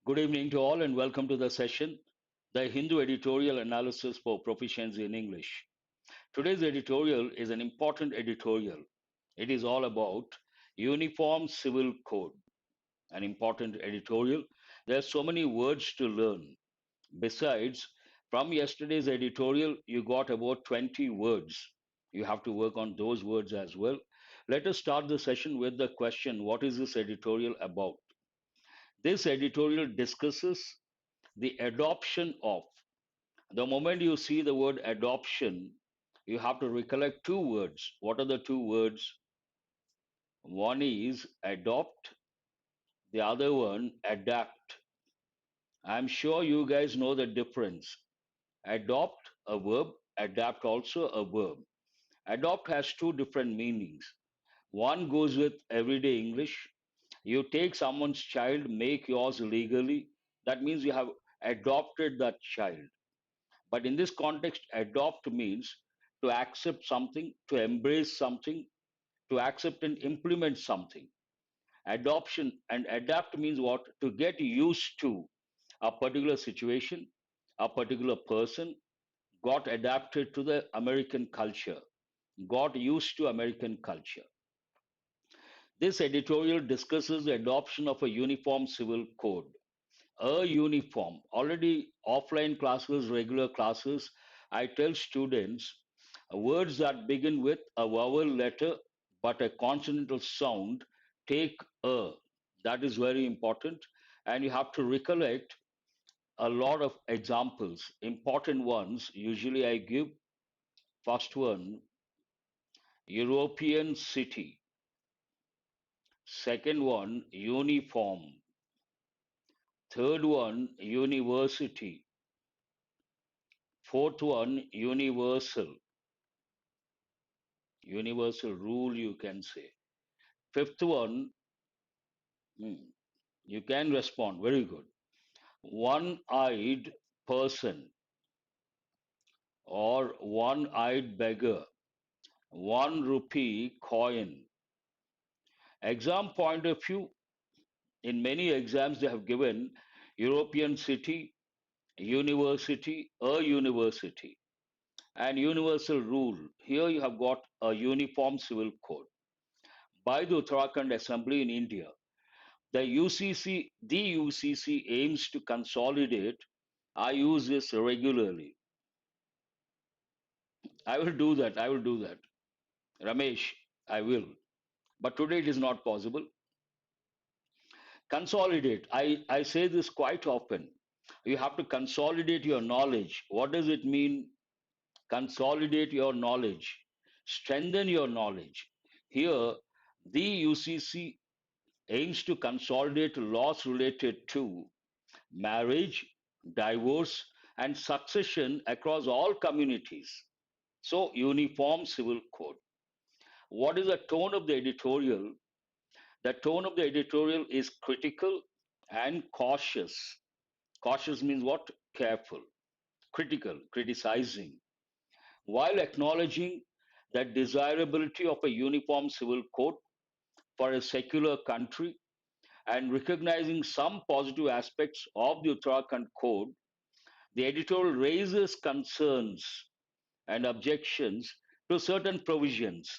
Good evening to all and welcome to the session, the Hindu Editorial Analysis for Proficiency in English. Today's editorial is an important editorial. It is all about Uniform Civil Code, an important editorial. There are so many words to learn. Besides, from yesterday's editorial, you got about 20 words. You have to work on those words as well. Let us start the session with the question, what is this editorial about? This editorial discusses the adoption of. The moment you see the word adoption, you have to recollect two words. What are the two words? One is adopt, the other one adapt. I'm sure you guys know the difference. Adopt a verb, adapt also a verb. Adopt has two different meanings. One goes with everyday English. You take someone's child, make yours legally. That means you have adopted that child. But in this context, adopt means to accept something, to embrace something, to accept and implement something. Adoption and adapt means what? To get used to a particular situation, a particular person, got adapted to the American culture, got used to American culture. This editorial discusses the adoption of a uniform civil code. A uniform. Already offline classes, regular classes, I tell students words that begin with a vowel letter but a consonantal sound take a. That is very important. And you have to recollect a lot of examples, important ones. Usually I give first one, European city. Second one, uniform. Third one, university. Fourth one, universal. Universal rule, you can say. Fifth one, hmm, you can respond. Very good. One eyed person or one eyed beggar. 1 rupee coin. Exam point of view, in many exams they have given European city, university, a university, and universal rule. Here you have got a uniform civil code by the Uttarakhand Assembly in India. The UCC aims to consolidate. I use this regularly. I will do that. I will do that. Ramesh, I will. But today it is not possible. Consolidate. I say this quite often. You have to consolidate your knowledge. What does it mean? Consolidate your knowledge. Strengthen your knowledge. Here, the UCC aims to consolidate laws related to marriage, divorce, and succession across all communities. So, uniform civil code. What is the tone of the editorial? The tone of the editorial is critical and cautious. Cautious means what? Careful. Critical, criticizing, while acknowledging the desirability of a uniform civil code for a secular country and recognizing some positive aspects of the Uttarakhand Code. The editorial raises concerns and objections to certain provisions.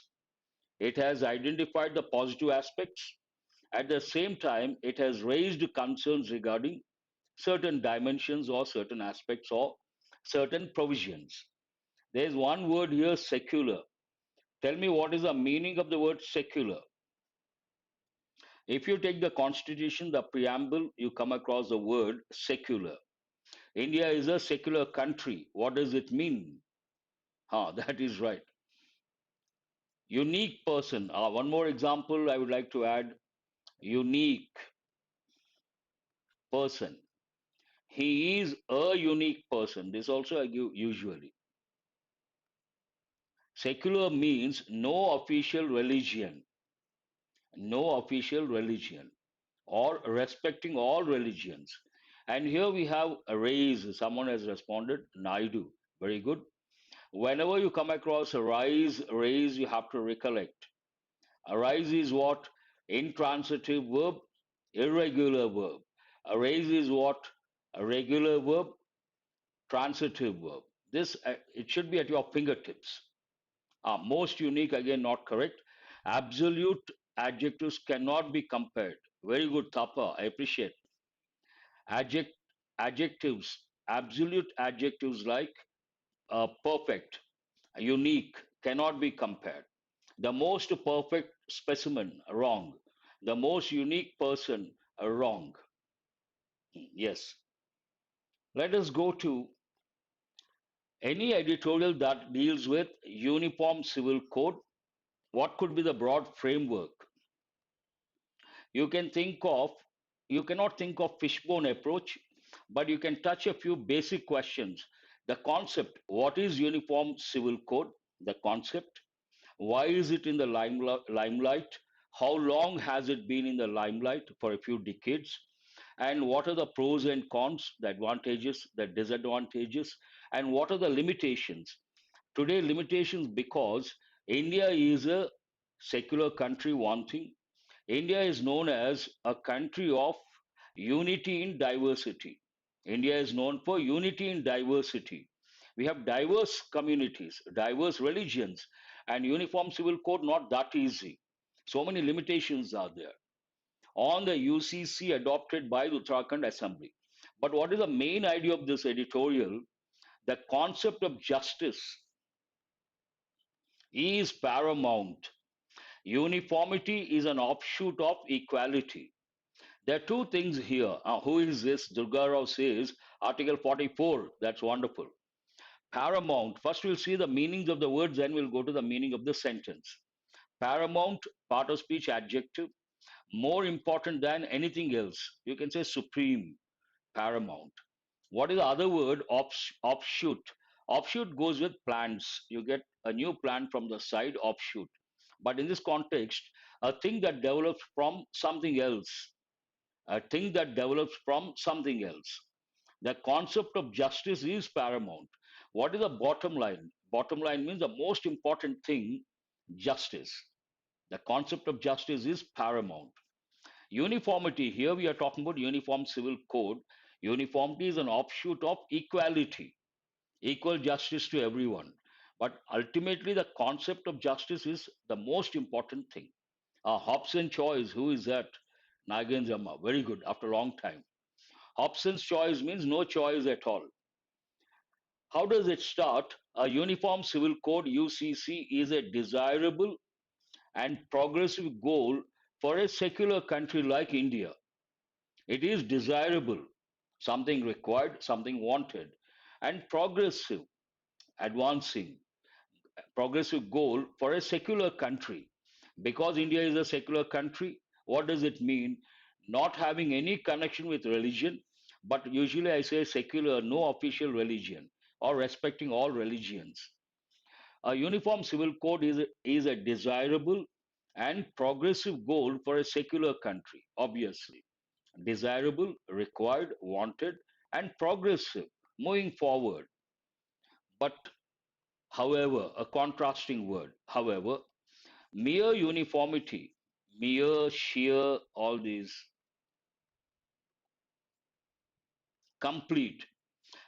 It has identified the positive aspects. At the same time, it has raised concerns regarding certain dimensions or certain aspects or certain provisions. There is one word here, secular. Tell me what is the meaning of the word secular. If you take the constitution, the preamble, you come across the word secular. India is a secular country. What does it mean? That is right. Unique person. One more example I would like to add. Unique person. He is a unique person. This also I give usually. Secular means no official religion, no official religion, or respecting all religions. And here we have a raise. Someone has responded, Naidu. Very good. Whenever you come across a raise, you have to recollect. Arise is what? Intransitive verb, irregular verb. A raise is what? A regular verb, transitive verb. This it should be at your fingertips. Most unique, again, not correct. Absolute adjectives cannot be compared. Very good, Tapa. I appreciate. Adject, adjectives, absolute adjectives like perfect, unique, cannot be compared. The most perfect specimen, wrong. The most unique person, wrong. Yes. Let us go to any editorial that deals with uniform civil code. What could be the broad framework? You can think of, you cannot think of fishbone approach, but you can touch a few basic questions. The concept, what is uniform civil code? The concept, why is it in the limelight? How long has it been in the limelight? For a few decades. And what are the pros and cons, the advantages, the disadvantages, and what are the limitations? Today, limitations because India is a secular country, one thing. India is known as a country of unity in diversity. India is known for unity in diversity. We have diverse communities, diverse religions, and uniform civil code not that easy. So many limitations are there. On the UCC adopted by the Uttarakhand Assembly. But what is the main idea of this editorial? The concept of justice is paramount. Uniformity is an offshoot of equality. There are two things here. Who is this? Durga Rao says, Article 44. That's wonderful. Paramount. First, we'll see the meanings of the words, then we'll go to the meaning of the sentence. Paramount, part of speech, adjective. More important than anything else. You can say supreme, paramount. What is the other word? Offshoot. Offshoot goes with plants. You get a new plant from the side, offshoot. But in this context, a thing that develops from something else, a thing that develops from something else. The concept of justice is paramount. What is the bottom line? Bottom line means the most important thing, justice. The concept of justice is paramount. Uniformity, here we are talking about uniform civil code. Uniformity is an offshoot of equality, equal justice to everyone. But ultimately, the concept of justice is the most important thing. Hobson's choice, who is that? Nagenjamma, very good, after a long time. Hobson's choice means no choice at all. How does it start? A uniform civil code, UCC, is a desirable and progressive goal for a secular country like India. It is desirable, something required, something wanted, and progressive, advancing, progressive goal for a secular country. Because India is a secular country, what does it mean? Not having any connection with religion, but usually I say secular, no official religion, or respecting all religions. A uniform civil code is a desirable and progressive goal for a secular country, obviously. Desirable, required, wanted, and progressive, moving forward. But, however, a contrasting word, however, mere uniformity, mere, sheer, all these, complete.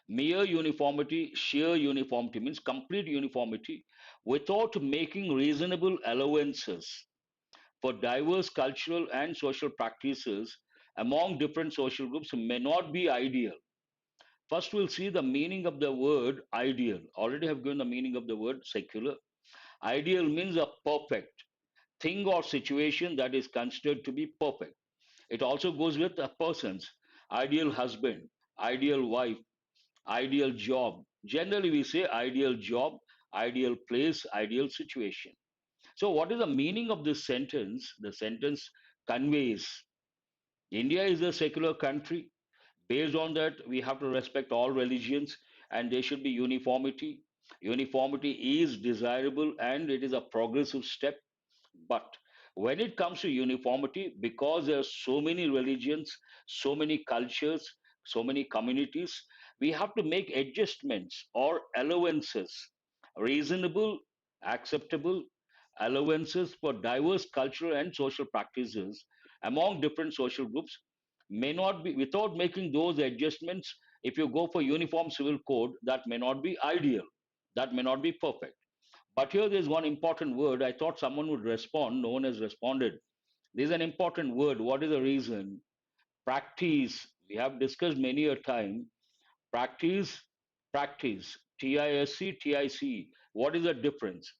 Mere uniformity, sheer uniformity means complete uniformity without making reasonable allowances for diverse cultural and social practices among different social groups may not be ideal. First, we'll see the meaning of the word ideal. Already have given the meaning of the word secular. Ideal means a perfect thing or situation that is considered to be perfect. It also goes with a person's ideal husband, ideal wife, ideal job. Generally, we say ideal job, ideal place, ideal situation. So, what is the meaning of this sentence? The sentence conveys India is a secular country. Based on that, we have to respect all religions and there should be uniformity. Uniformity is desirable and it is a progressive step. But when it comes to uniformity, because there are so many religions, so many cultures, so many communities, we have to make adjustments or allowances, reasonable, acceptable allowances for diverse cultural and social practices among different social groups may not be, without making those adjustments, if you go for uniform civil code, that may not be ideal, that may not be perfect. But here there's one important word. I thought someone would respond. No one has responded. There's an important word. What is the reason? Practice. We have discussed many a time. Practice, practice. TISC, TIC. What is the difference?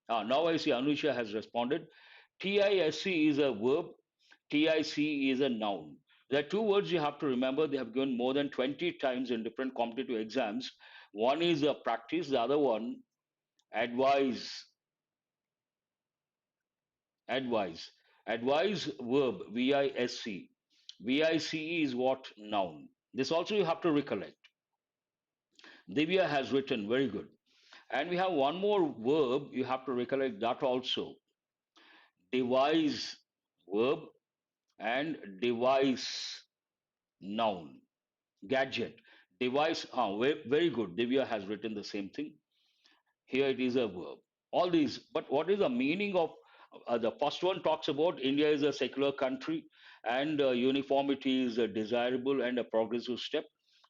Now I see Anusha has responded. TISC is a verb. TIC is a noun. There are two words you have to remember. They have given more than 20 times in different competitive exams. One is a practice. The other one, advise. Advise. Advise verb, VISC. VICE is what? Noun. This also you have to recollect. Divya has written, very good. And we have one more verb, you have to recollect that also. Devise verb and device noun. Gadget. Device, very good. Divya has written the same thing. Here it is a verb. All these, but what is the meaning of the first one? Talks about India is a secular country and uniformity is a desirable and a progressive step.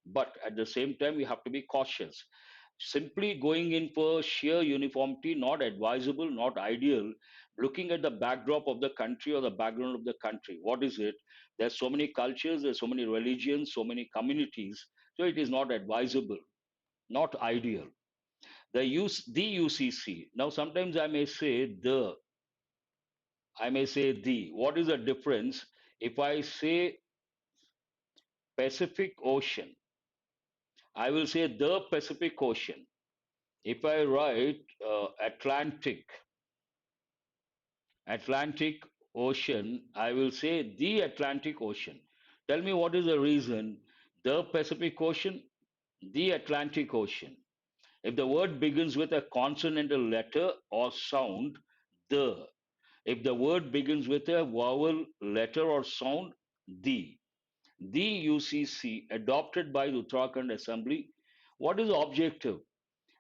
But at the same time, we have to be cautious. Simply going in for sheer uniformity, not advisable, not ideal. Looking at the backdrop of the country or the background of the country, what is it? There's so many cultures, there's so many religions, so many communities. So it is not advisable, not ideal. The UCC. Now, sometimes I may say the. What is the difference? If I say Pacific Ocean, I will say the Pacific Ocean. If I write Atlantic Ocean, I will say the Atlantic Ocean. Tell me what is the reason? The Pacific Ocean, the Atlantic Ocean. If the word begins with a consonantal letter or sound, the. If the word begins with a vowel, letter, or sound, the. The UCC, adopted by the Uttarakhand Assembly, what is the objective?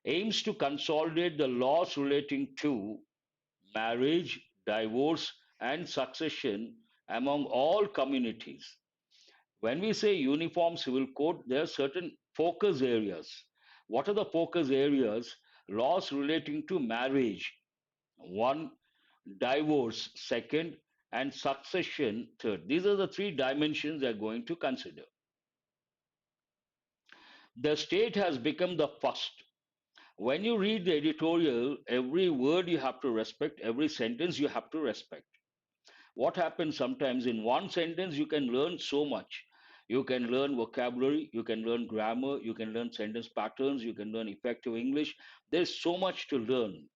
Aims to consolidate the laws relating to marriage, divorce, and succession among all communities. When we say uniform civil code, there are certain focus areas. What are the focus areas? Laws relating to marriage, one, divorce, second, and succession, third. These are the three dimensions they are going to consider. The state has become the first. When you read the editorial, every word you have to respect, every sentence you have to respect. What happens sometimes in one sentence, you can learn so much. You can learn vocabulary, you can learn grammar, you can learn sentence patterns, you can learn effective English. There's so much to learn.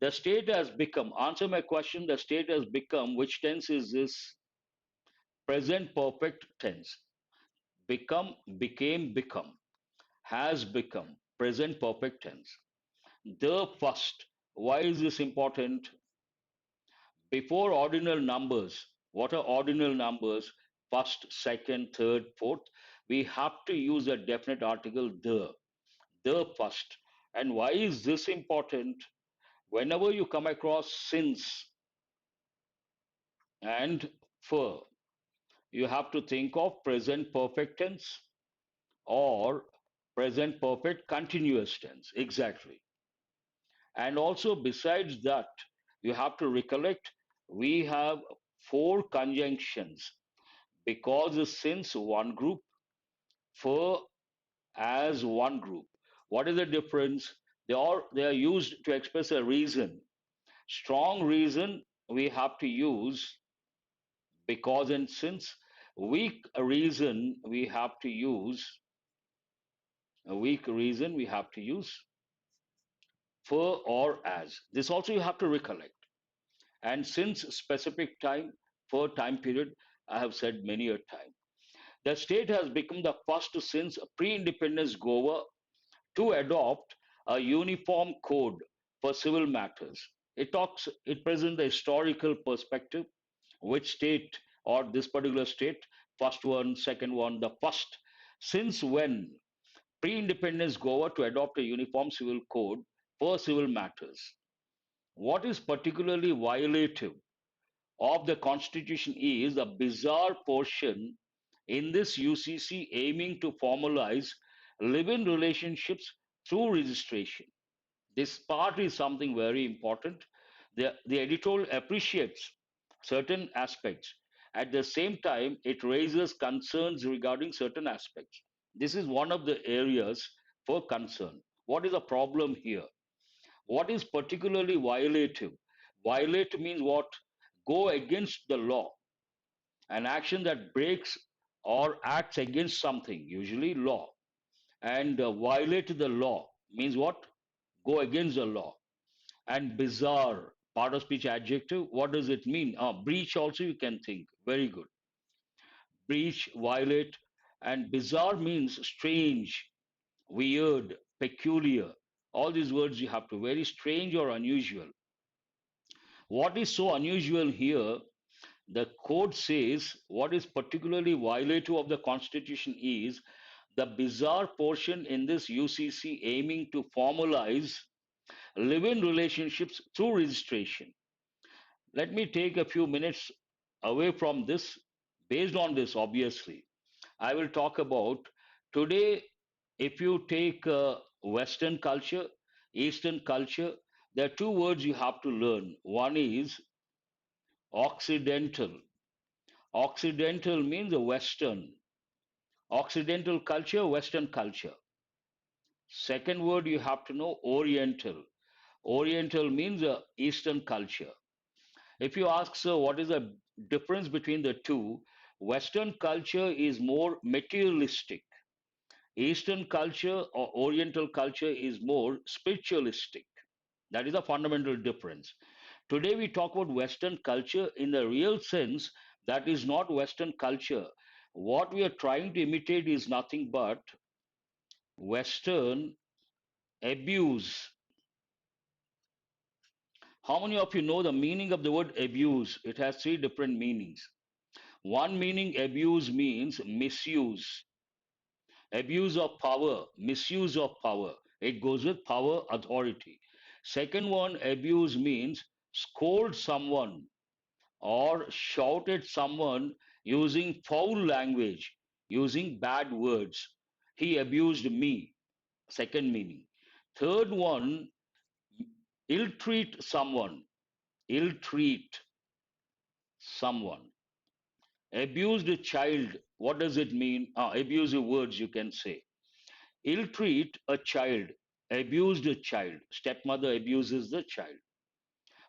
The state has become, answer my question, the state has become, which tense is this? Present perfect tense. Become, became, become. Has become. Present perfect tense. The first. Why is this important? Before ordinal numbers, what are ordinal numbers? First, second, third, fourth. We have to use a definite article, the first. And why is this important? Whenever you come across since and for, you have to think of present perfect tense or present perfect continuous tense. Exactly. And also, besides that, you have to recollect we have four conjunctions because since one group, for as one group. What is the difference? They are used to express a reason. Strong reason we have to use because and since. Weak reason we have to use a weak reason we have to use for or as. This also you have to recollect. And since specific time, for time period, I have said many a time. The state has become the first since pre-independence Goa to adopt a uniform code for civil matters. It presents the historical perspective, which state or this particular state, first one, second one, the first, since when pre-independence Goa to adopt a uniform civil code for civil matters. What is particularly violative of the constitution is a bizarre portion in this UCC aiming to formalize live-in relationships through registration. This part is something very important. The editorial appreciates certain aspects. At the same time, it raises concerns regarding certain aspects. This is one of the areas for concern. What is the problem here? What is particularly violative? Violate means what? Go against the law. An action that breaks or acts against something, usually law. And violate the law means what? Go against the law. And bizarre, part of speech adjective, what does it mean? Breach also you can think. Very good. Breach, violate, and bizarre means strange, weird, peculiar. All these words you have to, very strange or unusual. What is so unusual here? The code says what is particularly violative of the Constitution is the bizarre portion in this UCC aiming to formalize live-in relationships through registration. Let me take a few minutes away from this. Based on this, obviously, I will talk about today. If you take Western culture, Eastern culture, there are two words you have to learn. One is Occidental. Occidental means a Western. Occidental culture, Western culture. Second word you have to know Oriental. Oriental means Eastern culture. If you ask, sir, what is the difference between the two? Western culture is more materialistic. Eastern culture or Oriental culture is more spiritualistic. That is a fundamental difference. Today we talk about Western culture in the real sense. That is not Western culture. What we are trying to imitate is nothing but Western abuse. How many of you know the meaning of the word abuse? It has three different meanings. One meaning, abuse means misuse, abuse of power, misuse of power. It goes with power, authority. Second one, abuse means scold someone or shout at someone using foul language, using bad words. He abused me. Second meaning. Third one, ill treat someone, ill treat someone. Abused a child, what does it mean? Abusive words you can say. Ill treat a child, abused a child. Stepmother abuses the child.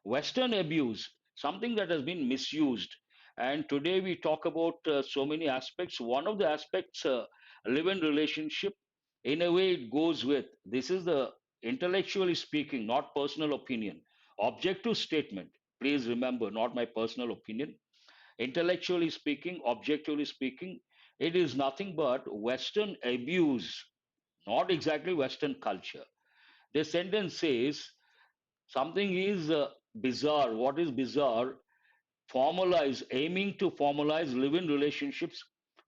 Western abuse, something that has been misused. And today we talk about so many aspects. One of the aspects, live in relationship, in a way, it goes with this is the intellectually speaking, not personal opinion, objective statement. Please remember, not my personal opinion. Intellectually speaking, objectively speaking, it is nothing but Western abuse, not exactly Western culture. The sentence says something is bizarre. What is bizarre? Formalize, aiming to formalize live in relationships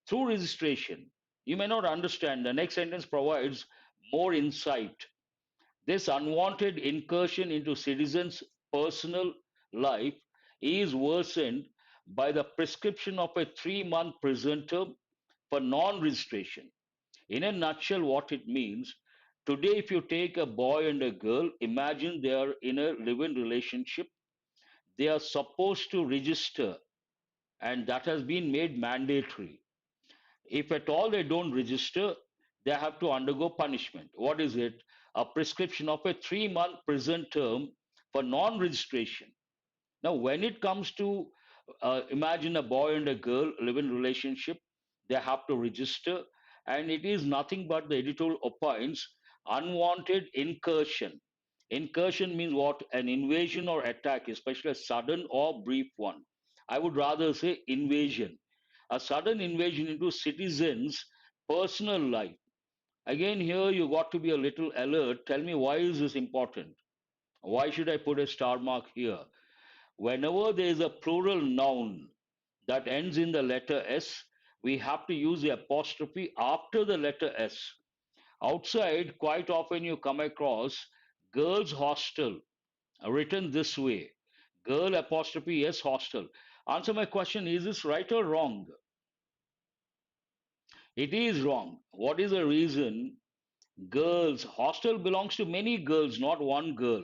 through registration. You may not understand. The next sentence provides more insight. This unwanted incursion into citizens' personal life is worsened by the prescription of a 3-month prison term for non registration. In a nutshell, what it means today, if you take a boy and a girl, imagine they are in a live in relationship, they are supposed to register, and that has been made mandatory. If at all they don't register, they have to undergo punishment. What is it? A prescription of a 3-month prison term for non registration. Now, when it comes to imagine a boy and a girl live in relationship, they have to register, and it is nothing but the editorial opines unwanted incursion. Incursion means what? An invasion or attack, especially a sudden or brief one. I would rather say invasion. A sudden invasion into citizens' personal life. Again, here you got to be a little alert. Tell me, why is this important? Why should I put a star mark here? Whenever there is a plural noun that ends in the letter S, we have to use the apostrophe after the letter S. Outside, quite often you come across girls' hostel written this way, girl apostrophe S hostel. Answer my question, is this right or wrong? It is wrong. What is the reason? Girls, hostel belongs to many girls, not one girl.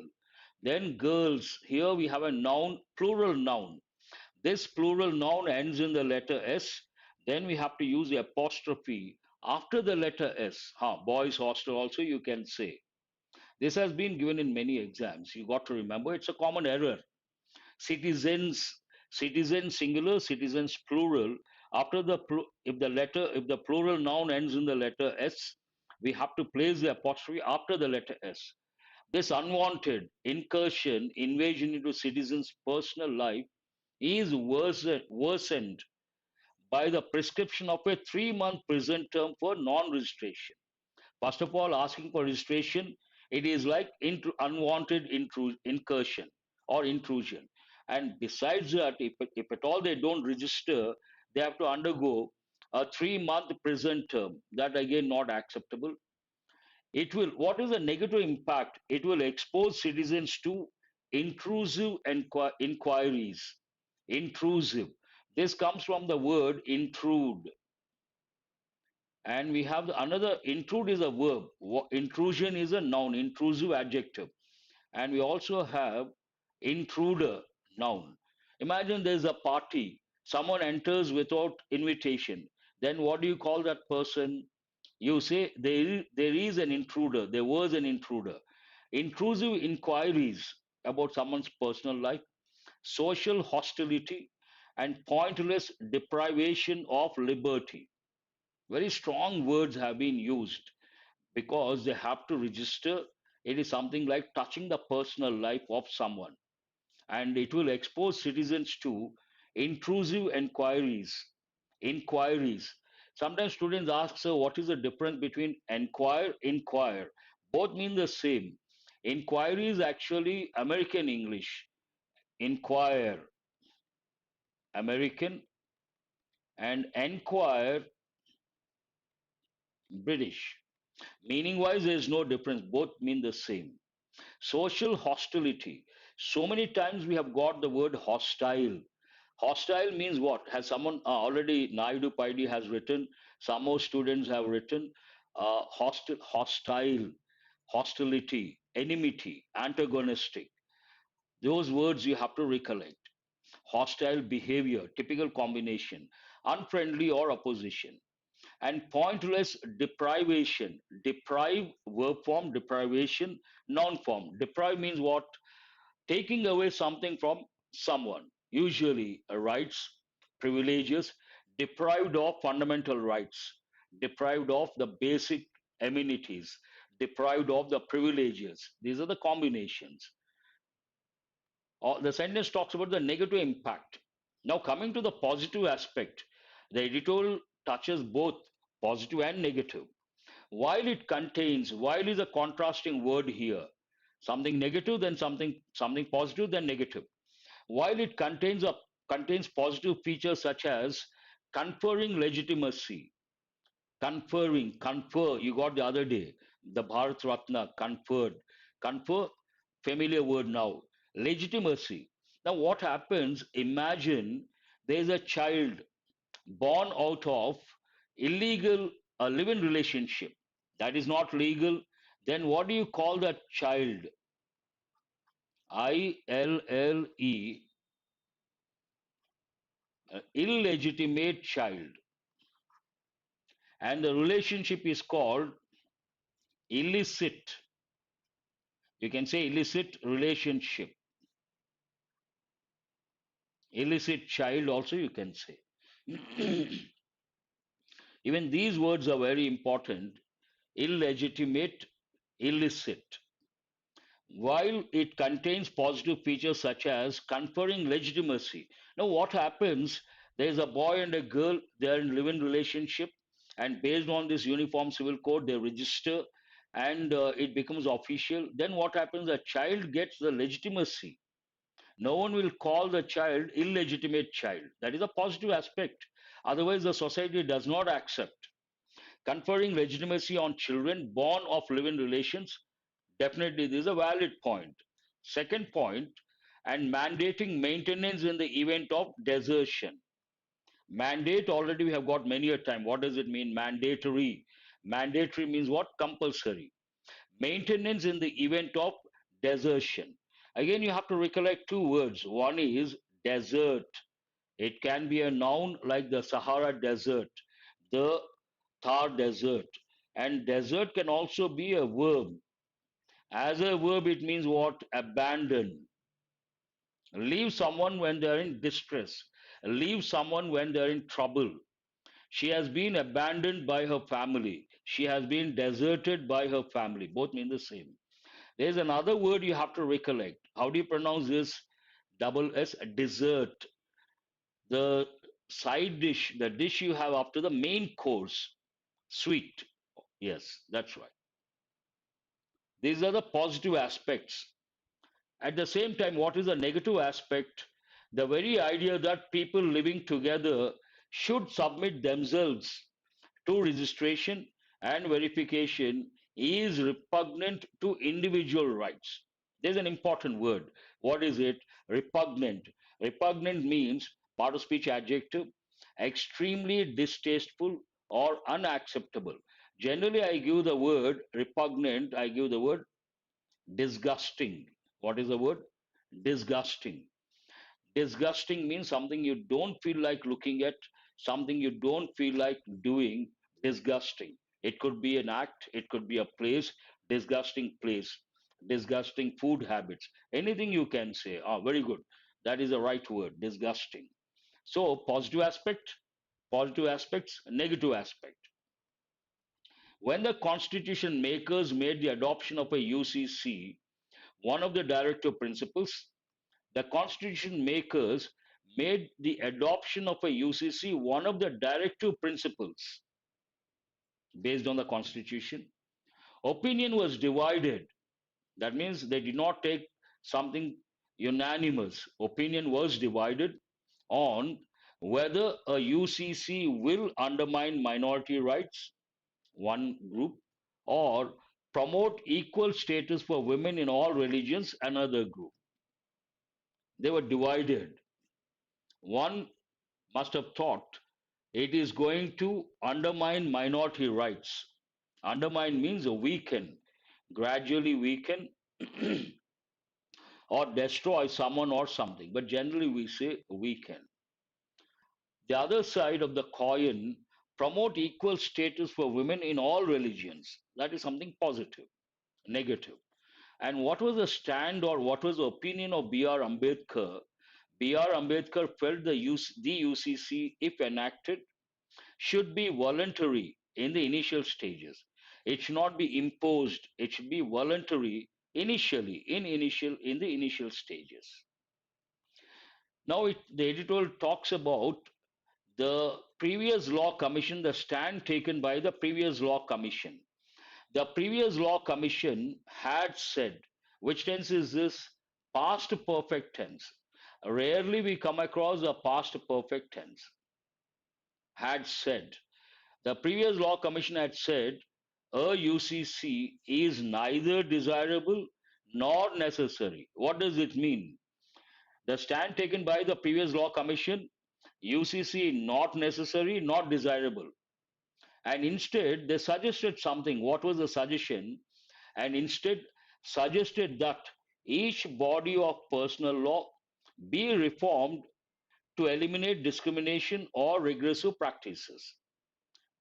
Then girls, here we have a noun, plural noun. This plural noun ends in the letter S. Then we have to use the apostrophe after the letter S. Boys hostel also you can say. This has been given in many exams. You got to remember it's a common error. Citizens, citizen singular, citizens plural. After the if the plural noun ends in the letter S, we have to place the apostrophe after the letter S. This unwanted incursion, invasion into citizens' personal life is worsened by the prescription of a 3-month prison term for non-registration. First of all, asking for registration, it is like unwanted incursion or intrusion. And besides that, if at all they don't register, they have to undergo a 3-month prison term. That again not acceptable. It will, what is the negative impact? It will expose citizens to intrusive inquiries. Intrusive. This comes from the word intrude. And we have another, intrude is a verb. Intrusion is a noun, intrusive adjective. And we also have intruder, noun. Imagine there's a party, someone enters without invitation. Then what do you call that person? You say there is an intruder, there was an intruder. Intrusive inquiries about someone's personal life, social hostility, and pointless deprivation of liberty. Very strong words have been used because they have to register. It is something like touching the personal life of someone, and it will expose citizens to intrusive inquiries. Inquiries. Sometimes students ask, sir, what is the difference between inquire? Both mean the same. Inquiry is actually American English. Inquire, American, and enquire, British. Meaning wise, there is no difference. Both mean the same. Social hostility. So many times we have got the word hostile. Hostile means what? Has someone already, Naidu Paidi has written, some more students have written, hostile, hostility, enmity, antagonistic. Those words you have to recollect. Hostile behavior, typical combination, unfriendly or opposition. And pointless deprivation. Deprive, verb form, deprivation, noun form. Deprive means what? Taking away something from someone, usually rights, privileges, deprived of fundamental rights, deprived of the basic amenities, deprived of the privileges. These are the combinations. The sentence talks about the negative impact. Now, coming to the positive aspect, the editorial touches both positive and negative. While is a contrasting word here, something negative, then something positive, then negative. While it contains positive features such as conferring legitimacy, confer, you got the other day, the Bharat Ratna, confer, familiar word now, legitimacy. Now, what happens? Imagine there's a child born out of illegal live-in relationship that is not legal. Then what do you call that child? ILLE, illegitimate child, and the relationship is called illicit. You can say illicit relationship, illicit child also you can say. Even these words are very important. Illegitimate, illicit. While it contains positive features such as conferring legitimacy. Now, what happens? There's a boy and a girl, they are in live-in relationship, and based on this uniform civil code, they register and it becomes official. Then what happens? A child gets the legitimacy. No one will call the child illegitimate child. That is a positive aspect. Otherwise, the society does not accept. Conferring legitimacy on children born of live-in relations, definitely this is a valid point. Second point, and mandating maintenance in the event of desertion. Mandate, already we have got many a time. What does it mean? Mandatory. Mandatory means what? Compulsory. Maintenance in the event of desertion. Again, you have to recollect two words. One is desert. It can be a noun like the Sahara Desert, the Thar Desert. And desert can also be a verb. As a verb, it means what? Abandon. Leave someone when they're in distress. Leave someone when they're in trouble. She has been abandoned by her family. She has been deserted by her family. Both mean the same. There's another word you have to recollect. How do you pronounce this? Double S, dessert. The side dish, the dish you have after the main course. Sweet. Yes, that's right. These are the positive aspects. At the same time, what is the negative aspect? The very idea that people living together should submit themselves to registration and verification is repugnant to individual rights. There's an important word. What is it? Repugnant. Repugnant means part of speech adjective, extremely distasteful or unacceptable. Generally, I give the word repugnant, I give the word disgusting. What is the word? Disgusting. Disgusting means something you don't feel like looking at, something you don't feel like doing. Disgusting. It could be an act, it could be a place, disgusting place, disgusting food habits, anything you can say. Ah, very good. That is the right word, disgusting. So, positive aspect, positive aspects, negative aspect. When the constitution makers made the adoption of a UCC one of the directive principles, the constitution makers made the adoption of a UCC one of the directive principles based on the constitution. Opinion was divided. That means they did not take something unanimous. Opinion was divided on whether a UCC will undermine minority rights, one group, or promote equal status for women in all religions, another group. They were divided. One must have thought it is going to undermine minority rights. Undermine means weaken, gradually weaken, or destroy someone or something. But generally, we say weaken. The other side of the coin, promote equal status for women in all religions. That is something positive, negative. And what was the stand or what was the opinion of B.R. Ambedkar? B.R. Ambedkar felt the UCC, if enacted, should be voluntary in the initial stages. It should not be imposed. It should be voluntary initially, in the initial stages. Now, the editorial talks about the previous law commission, the stand taken by the previous law commission. The previous law commission had said, which tense is this? Past perfect tense. Rarely we come across a past perfect tense. Had said. The previous law commission had said a UCC is neither desirable nor necessary. What does it mean? The stand taken by the previous law commission, UCC not necessary, not desirable. And instead, they suggested something. What was the suggestion? And instead, suggested that each body of personal law be reformed to eliminate discrimination or regressive practices.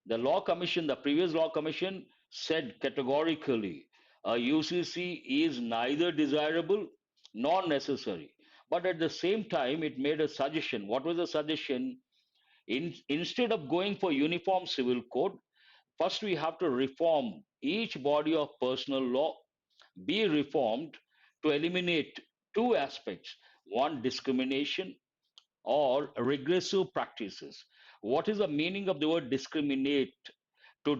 The law commission, the previous law commission, said categorically a UCC is neither desirable nor necessary. But at the same time, it made a suggestion. What was the suggestion? Instead of going for uniform civil code, first we have to reform each body of personal law, be reformed to eliminate two aspects. One, discrimination or regressive practices. What is the meaning of the word discriminate? To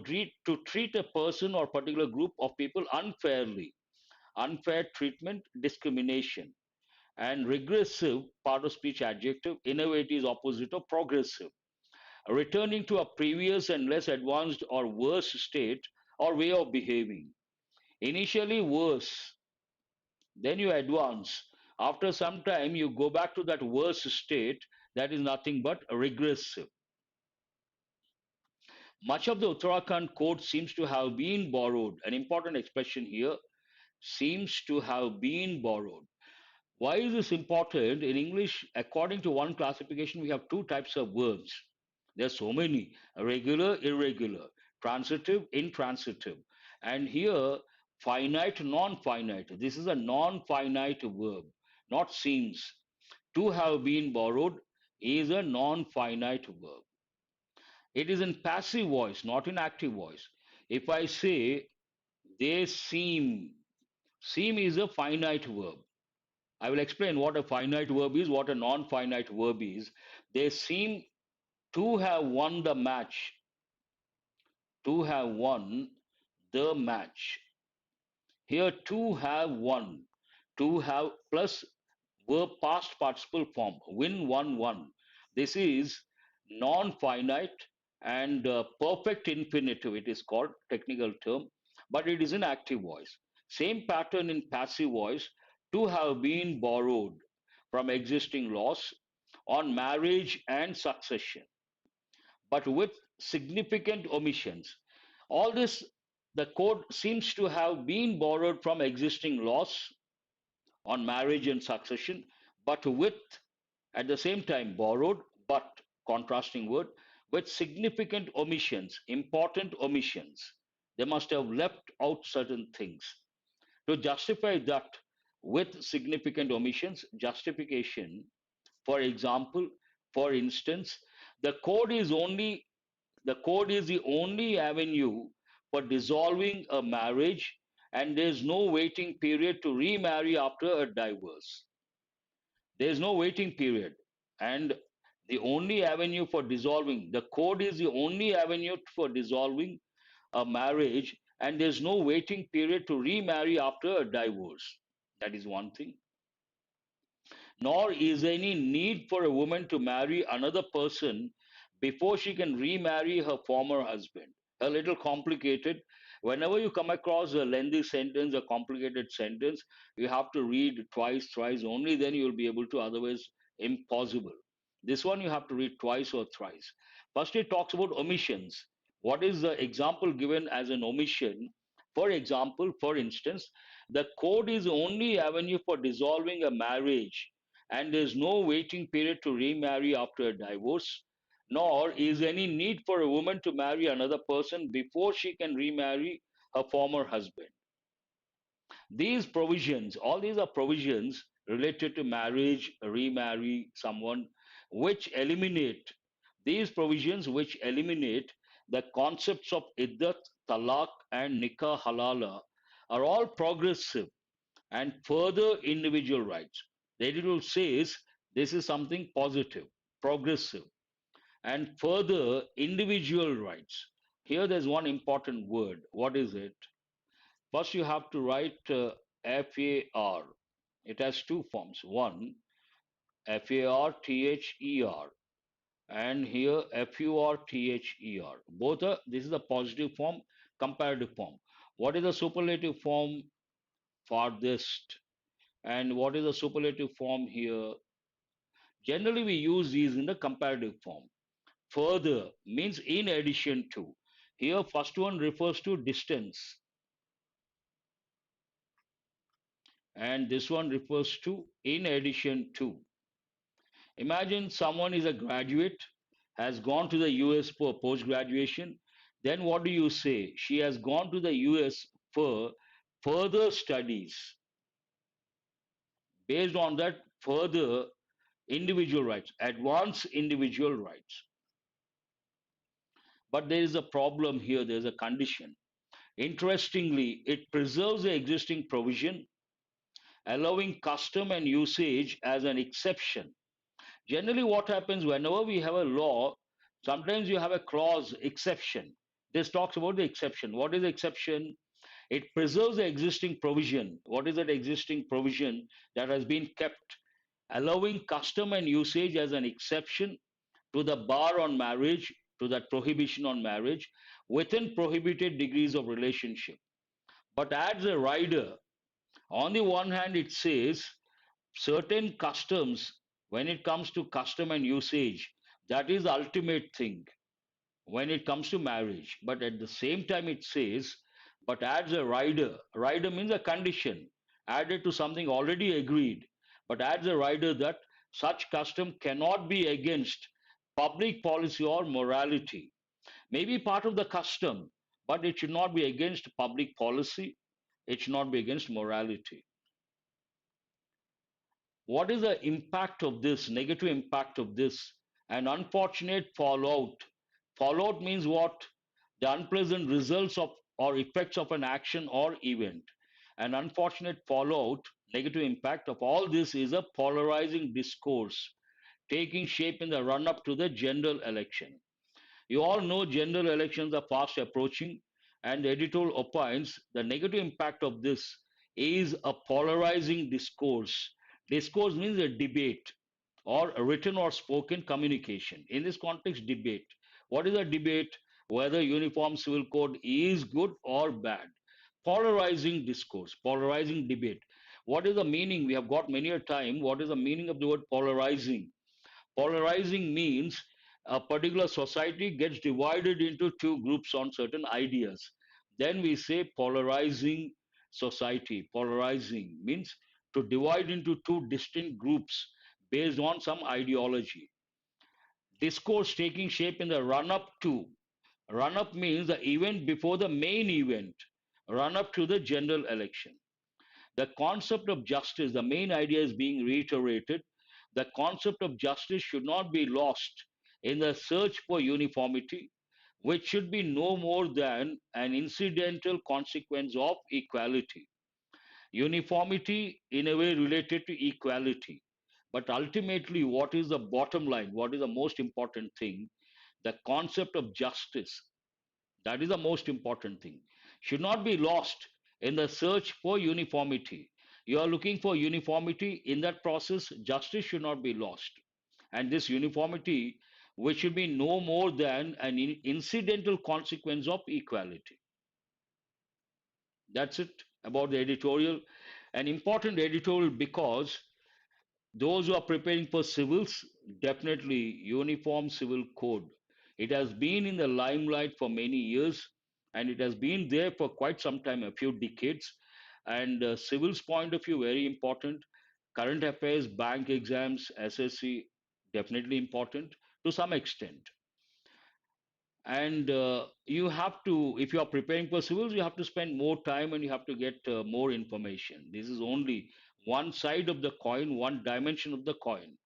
treat a person or particular group of people unfairly, unfair treatment, discrimination. And regressive, part of speech adjective, innovative is opposite of progressive, returning to a previous and less advanced or worse state or way of behaving. Initially worse, then you advance. After some time, you go back to that worse state. That is nothing but regressive. Much of the Uttarakhand code seems to have been borrowed. An important expression here, seems to have been borrowed. Why is this important? In English, according to one classification, we have two types of verbs. There are so many: regular, irregular, transitive, intransitive. And here, finite, non finite. This is a non finite verb, not seems. To have been borrowed is a non finite verb. It is in passive voice, not in active voice. If I say, they seem is a finite verb. I will explain what a finite verb is, what a non finite verb is. They seem to have won the match, to have won the match. Here, to have won, to have plus verb past participle form, win, won. This is non finite and perfect infinitive, it is called, technical term, but it is in active voice. Same pattern in passive voice, to have been borrowed from existing laws on marriage and succession, but with significant omissions. All this, the code seems to have been borrowed from existing laws on marriage and succession, but with, at the same time, borrowed, but, contrasting word, with significant omissions, important omissions. They must have left out certain things. To justify that with significant omissions, justification, for example, for instance, the code is only the code is the only avenue for dissolving a marriage, and there's no waiting period to remarry after a divorce. There's no waiting period. And the only avenue for dissolving, the code is the only avenue for dissolving a marriage, and there's no waiting period to remarry after a divorce. That is one thing. Nor is any need for a woman to marry another person before she can remarry her former husband. A little complicated. Whenever you come across a lengthy sentence, a complicated sentence, you have to read twice, thrice, only then you will be able to, otherwise, impossible. This one you have to read twice or thrice. First, it talks about omissions. What is the example given as an omission? For example, for instance, the code is the only avenue for dissolving a marriage, and there is no waiting period to remarry after a divorce, nor is any need for a woman to marry another person before she can remarry her former husband. These provisions, all these are provisions related to marriage, remarry someone, which eliminate, these provisions which eliminate the concepts of iddat, talaq, and nikah halala are all progressive and further individual rights. The editorial says this is something positive, progressive, and further individual rights. Here there's one important word. What is it? First, you have to write FAR. It has two forms. One, FARTHER, and here FURTHER. Both are, this is the positive form, comparative form. What is the superlative form? Farthest. And what is the superlative form here? Generally, we use these in the comparative form. Further means in addition to. Here, first one refers to distance, and this one refers to in addition to. Imagine someone is a graduate, has gone to the US for post graduation. Then what do you say? She has gone to the US for further studies. Based on that, further individual rights, advanced individual rights. But there is a problem here, there's a condition. Interestingly, it preserves the existing provision, allowing custom and usage as an exception. Generally, what happens whenever we have a law, sometimes you have a clause exception. This talks about the exception. What is the exception? It preserves the existing provision. What is that existing provision that has been kept, allowing custom and usage as an exception to the bar on marriage, to that prohibition on marriage, within prohibited degrees of relationship, but adds a rider. On the one hand, it says certain customs, when it comes to custom and usage, that is the ultimate thing. when it comes to marriage. But at the same time, it says, but adds a rider. Rider means a condition added to something already agreed, but adds a rider that such custom cannot be against public policy or morality. May be part of the custom, but it should not be against public policy. It should not be against morality. What is the impact of this, negative impact of this? An unfortunate fallout. Fallout means what? The unpleasant results of or effects of an action or event. An unfortunate fallout, negative impact of all this is a polarizing discourse taking shape in the run up to the general election. You all know general elections are fast approaching, and the editorial opines the negative impact of this is a polarizing discourse. Discourse means a debate or a written or spoken communication. In this context, debate. What is a debate? Whether uniform civil code is good or bad. Polarizing discourse, polarizing debate. What is the meaning? We have got many a time. What is the meaning of the word polarizing? Polarizing means a particular society gets divided into two groups on certain ideas. Then we say polarizing society. Polarizing means to divide into two distinct groups based on some ideology. Discourse taking shape in the run up to. Run up means the event before the main event, run up to the general election. The concept of justice, the main idea is being reiterated. The concept of justice should not be lost in the search for uniformity, which should be no more than an incidental consequence of equality. Uniformity, in a way, related to equality. But ultimately, what is the bottom line? What is the most important thing? The concept of justice. That is the most important thing. Should not be lost in the search for uniformity. You are looking for uniformity. In that process, justice should not be lost. And this uniformity, which should be no more than an incidental consequence of equality. That's it about the editorial. An important editorial because those who are preparing for civils, definitely Uniform Civil Code. It has been in the limelight for many years and it has been there for quite some time, a few decades. And civils point of view, very important. Current affairs, bank exams, SSC, definitely important to some extent. And you have to, if you are preparing for civils, you have to spend more time and you have to get more information. This is only one side of the coin, one dimension of the coin.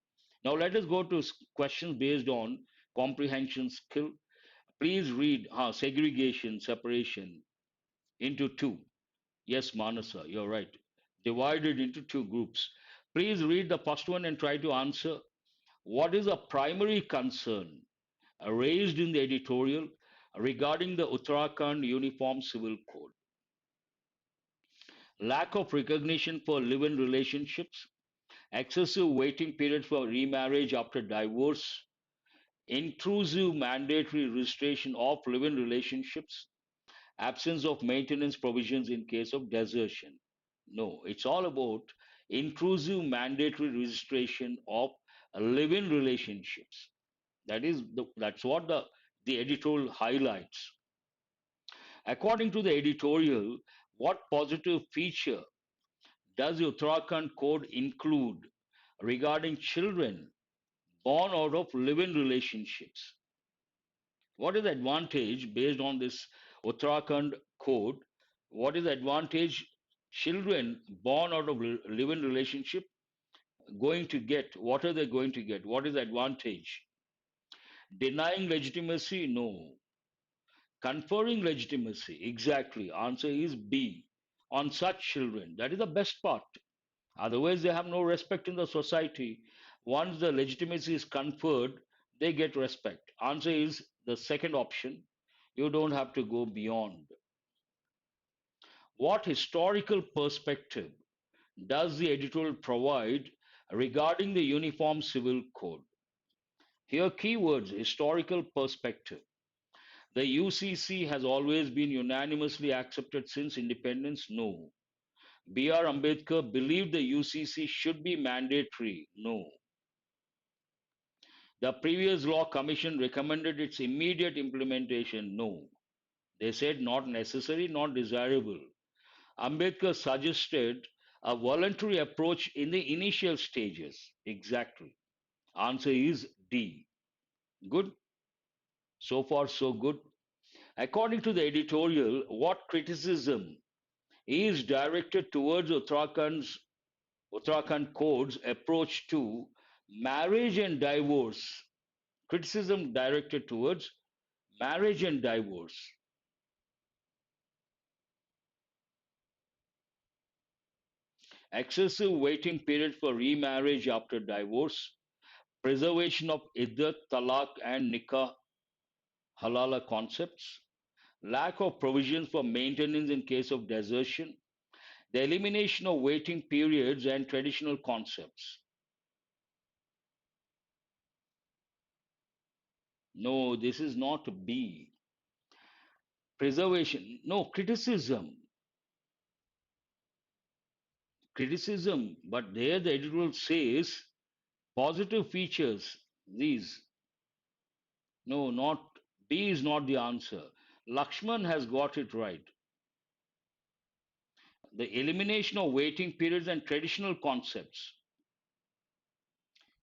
Now let us go to questions based on comprehension skill. Please read segregation, separation into two. Yes, Manasa, you're right. Divided into two groups. Please read the first one and try to answer. What is a primary concern raised in the editorial regarding the Uttarakhand Uniform Civil Code? Lack of recognition for live-in relationships, excessive waiting periods for remarriage after divorce, intrusive mandatory registration of live-in relationships, absence of maintenance provisions in case of desertion. No, it's all about intrusive mandatory registration of live-in relationships. That's what the editorial highlights. According to the editorial, what positive feature does the Uttarakhand Code include regarding children born out of live-in relationships? What is the advantage based on this Uttarakhand Code? What is the advantage children born out of live-in relationship going to get? What are they going to get? What is the advantage? Denying legitimacy? No. Conferring legitimacy? Exactly. Answer is B. On such children. That is the best part. Otherwise, they have no respect in the society. Once the legitimacy is conferred, they get respect. Answer is the second option. You don't have to go beyond. What historical perspective does the editorial provide regarding the Uniform Civil Code? Here, keywords historical perspective. The UCC has always been unanimously accepted since independence? No. B.R. Ambedkar believed the UCC should be mandatory? No. The previous law commission recommended its immediate implementation. No. They said not necessary, not desirable. Ambedkar suggested a voluntary approach in the initial stages. Exactly. Answer is D. Good. So far, so good. According to the editorial, what criticism is directed towards Uttarakhand Code's approach to marriage and divorce? Criticism directed towards marriage and divorce. Excessive waiting period for remarriage after divorce, preservation of iddat, talaq, and nikah halala concepts, lack of provisions for maintenance in case of desertion, the elimination of waiting periods and traditional concepts. No, this is not B. Preservation. No, criticism. Criticism. But there the editorial says positive features. These. No, not B is not the answer. Lakshman has got it right. The elimination of waiting periods and traditional concepts.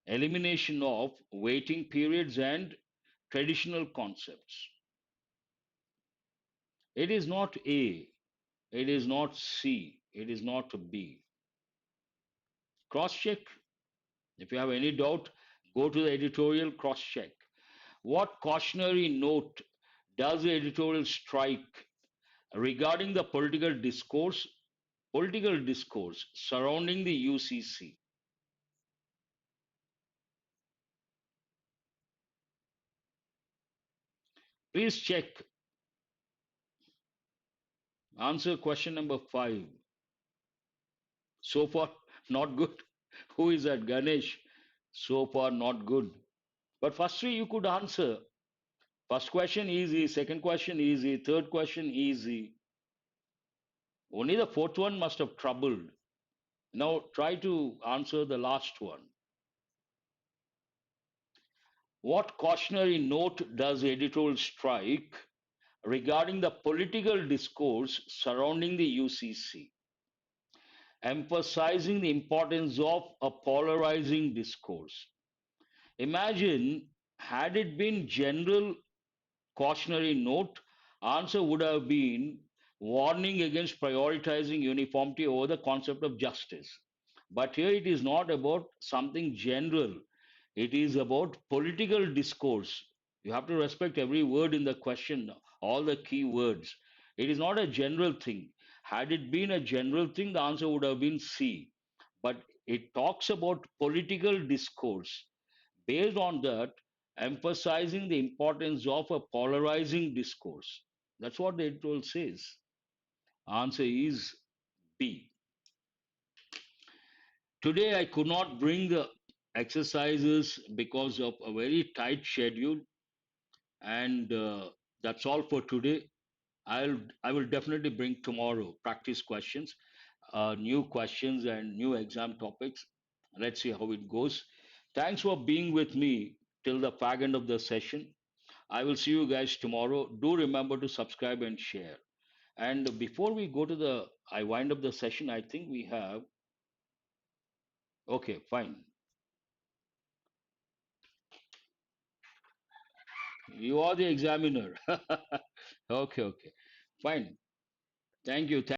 Elimination of waiting periods and traditional concepts. It is not A. It is not C. It is not B. Cross check. If you have any doubt, go to the editorial, cross check. What cautionary note does the editorial strike regarding the political discourse surrounding the UCC? Please check. Answer question number 5. So far, not good. Who is that? Ganesh. So far, not good. But first three you could answer. First question easy, second question easy, third question easy. Only the fourth one must have troubled. Now try to answer the last one. What cautionary note does the editorial strike regarding the political discourse surrounding the UCC, emphasizing the importance of a polarizing discourse? Imagine, had it been general cautionary note, answer would have been warning against prioritizing uniformity over the concept of justice. But here it is not about something general, it is about political discourse. You have to respect every word in the question, all the key words. It is not a general thing. Had it been a general thing, the answer would have been C. But it talks about political discourse. Based on that, emphasizing the importance of a polarizing discourse. That's what the editorial says. Answer is B. Today I could not bring the exercises because of a very tight schedule, and that's all for today. I will definitely bring tomorrow practice questions, new questions and new exam topics. Let's see how it goes. Thanks for being with me till the fag end of the session. I will see you guys tomorrow. Do remember to subscribe and share. And before we go to I wind up the session, I think we have, okay, fine. You are the examiner. Okay, okay. Fine. Thank you.